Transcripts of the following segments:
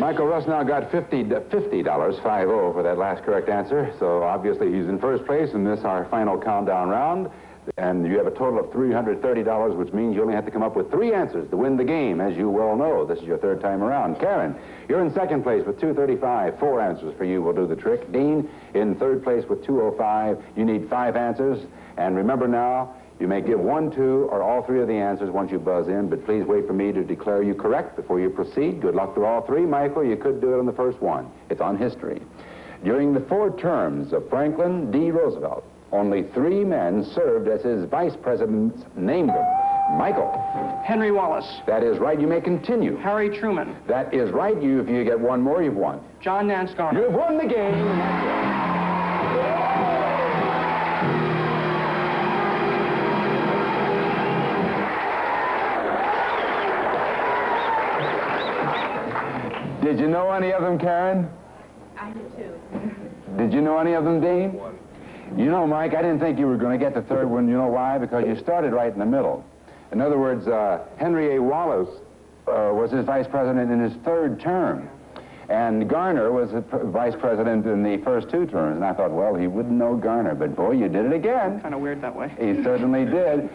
Michael Russnow got $50, 50 for that last correct answer. So obviously he's in first place in this, our final countdown round. And you have a total of $330, which means you only have to come up with 3 answers to win the game, as you well know. This is your 3rd time around. Karen, you're in 2nd place with $235. 4 answers for you will do the trick. Dean, in 3rd place with $205. You need 5 answers. And remember now, you may give 1, 2, or all 3 of the answers once you buzz in, but please wait for me to declare you correct before you proceed. Good luck to all 3. Michael, you could do it on the first one. It's on history. During the 4 terms of Franklin D. Roosevelt, only 3 men served as his vice presidents. Name them. Michael. Henry Wallace. That is right. You may continue. Harry Truman. That is right. If you get 1 more, you've won. John Nance Garner. You've won the game. And that's it. Did you know any of them, Karen? I did too. Did you know any of them, Dean? You know, Mike, I didn't think you were going to get the 3rd one. You know why? Because you started right in the middle. In other words, Henry A. Wallace was his vice president in his 3rd term. And Garner was the vice president in the first 2 terms. And I thought, well, he wouldn't know Garner. But, boy, you did it again. Kind of weird that way. He certainly did.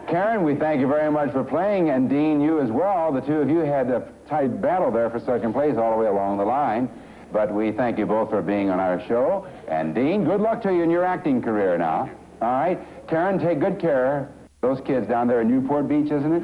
Karen, we thank you very much for playing. And, Dean, you as well. The 2 of you had a tight battle there for 2nd place all the way along the line. But we thank you both for being on our show. And, Dean, good luck to you in your acting career now. All right? Karen, take good care of those kids down there in Newport Beach, isn't it?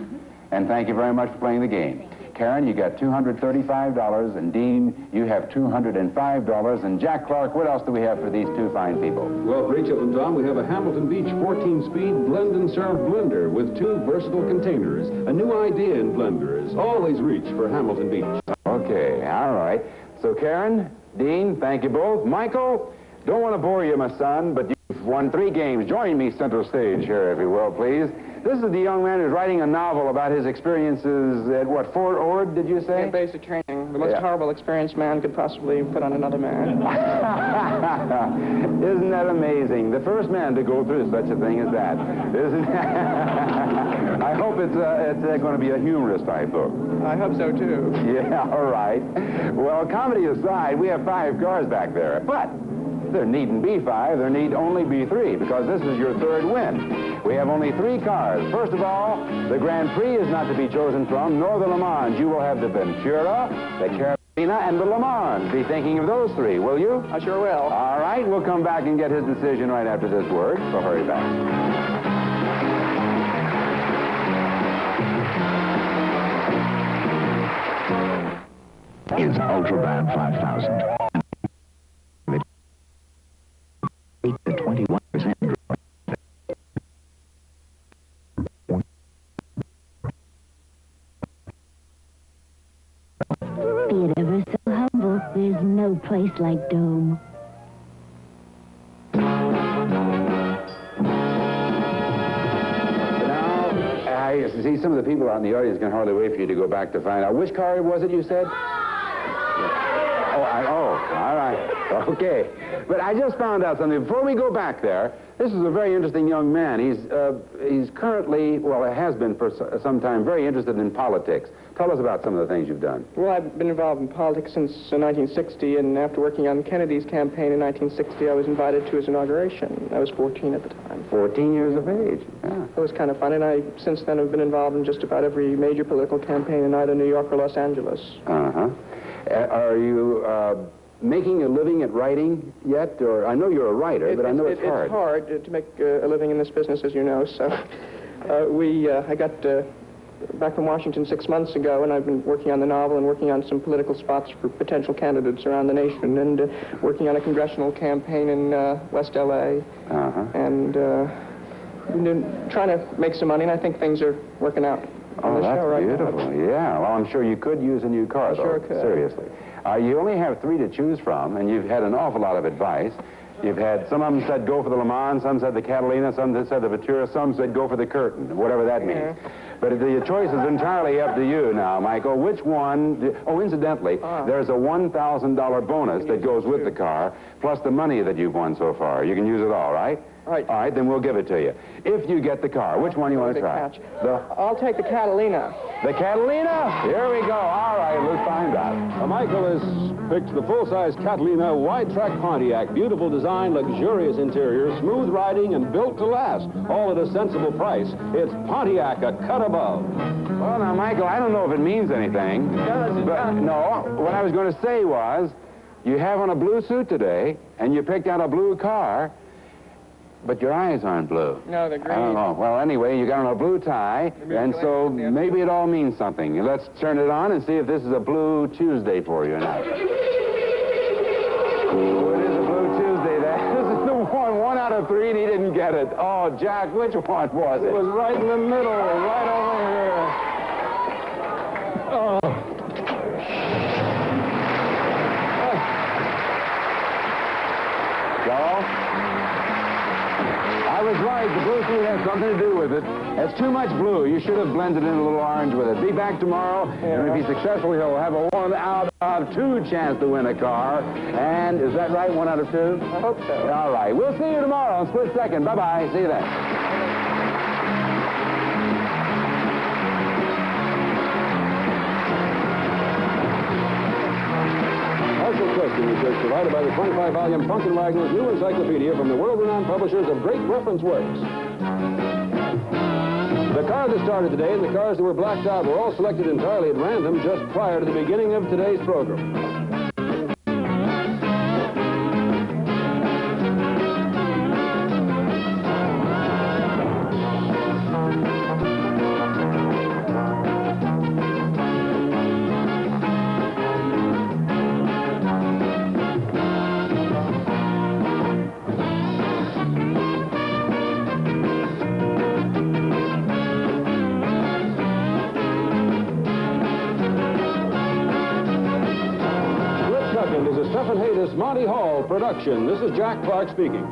And thank you very much for playing the game. Karen, you got $235, and Dean, you have $205. And Jack Clark, what else do we have for these 2 fine people? Well, for each of them, Tom, we have a Hamilton Beach 14-speed blend and serve blender with 2 versatile containers. A new idea in blenders. Always reach for Hamilton Beach. Okay, all right. So, Karen, Dean, thank you both. Michael, don't want to bore you, my son, but you've won 3 games. Join me center stage here, if you will, please. This is the young man who's writing a novel about his experiences at, what, Fort Ord, did you say? Yeah, basic training. The most horrible experience man could possibly put on another man. Isn't that amazing? The first man to go through such a thing as that. Isn't I hope it's going to be a humorous type book. I hope so, too. Yeah, all right. Well, comedy aside, we have 5 cars back there. But there needn't be 5. There need only be 3, because this is your 3rd win. We have only 3 cars. First of all, the Grand Prix is not to be chosen from, nor the Le Mans. You will have the Ventura, the Carolina, and the Le Mans. Be thinking of those 3, will you? I sure will. All right, we'll come back and get his decision right after this word. So hurry back. Is Ultraband 5000. The 21% Be it ever so humble, there's no place like Dome. Now, I see some of the people out in the audience can hardly wait for you to go back to find out. Which car was it you said? Oh, all right. Okay. But I just found out something. Before we go back there, this is a very interesting young man. He's currently, well, has been for some time, very interested in politics. Tell us about some of the things you've done. Well, I've been involved in politics since 1960, and after working on Kennedy's campaign in 1960, I was invited to his inauguration. I was 14 at the time. 14 years of age. Yeah. It was kind of fun, and I, since then, have been involved in just about every major political campaign in either New York or Los Angeles. Uh-huh. Are you making a living at writing yet? Or I know you're a writer, but I know it's hard. It's hard to make a living in this business, as you know. So I got back from Washington 6 months ago, and I've been working on the novel and working on some political spots for potential candidates around the nation, and working on a congressional campaign in West L.A. And trying to make some money, and I think things are working out. Oh, that's beautiful. Yeah, well, I'm sure you could use a new car, though. Sure could. Seriously. You only have 3 to choose from, and you've had an awful lot of advice. You've had, some of them said go for the Le Mans, some said the Catalina, some said the Ventura, some said go for the Curtain, whatever that means. But the choice is entirely up to you now, Michael. Which one, oh, incidentally, there's a $1,000 bonus that goes with the car, plus the money that you've won so far. You can use it all, right? Right. All right, then we'll give it to you. If you get the car, which one do you want to try? I'll take the Catalina. The Catalina? Here we go. All right, let's find out. Michael Davis picked the full-size Catalina wide-track Pontiac. Beautiful design, luxurious interior, smooth riding, and built to last. All at a sensible price. It's Pontiac, a cut above. Well, now, Michael, I don't know if it means anything. It does. But, no, what I was going to say was, you have on a blue suit today, and you picked out a blue car, but your eyes aren't blue. No, they're green. I don't know. Well, anyway, you got on a blue tie, and so maybe it all means something. Let's turn it on and see if this is a blue Tuesday for you or not. Oh, it is a blue Tuesday. This is the one out of 3, and he didn't get it. Oh, Jack, which one was it? It was right in the middle, right over here. Oh. Joe? I was right. The blue suit has something to do with it. It's too much blue. You should have blended in a little orange with it. Be back tomorrow, and if he's successful, he'll have a 1 out of 2 chance to win a car. And is that right, 1 out of 2? I hope so. All right. We'll see you tomorrow on Split Second. Bye-bye. See you then. Partial question research provided by the 25-volume Funk & Wagner's new encyclopedia from the world-renowned publishers of great reference works. The car that started today and the cars that were blacked out were all selected entirely at random just prior to the beginning of today's program. Is a Stephen Haydas Monty Hall production. This is Jack Clark speaking.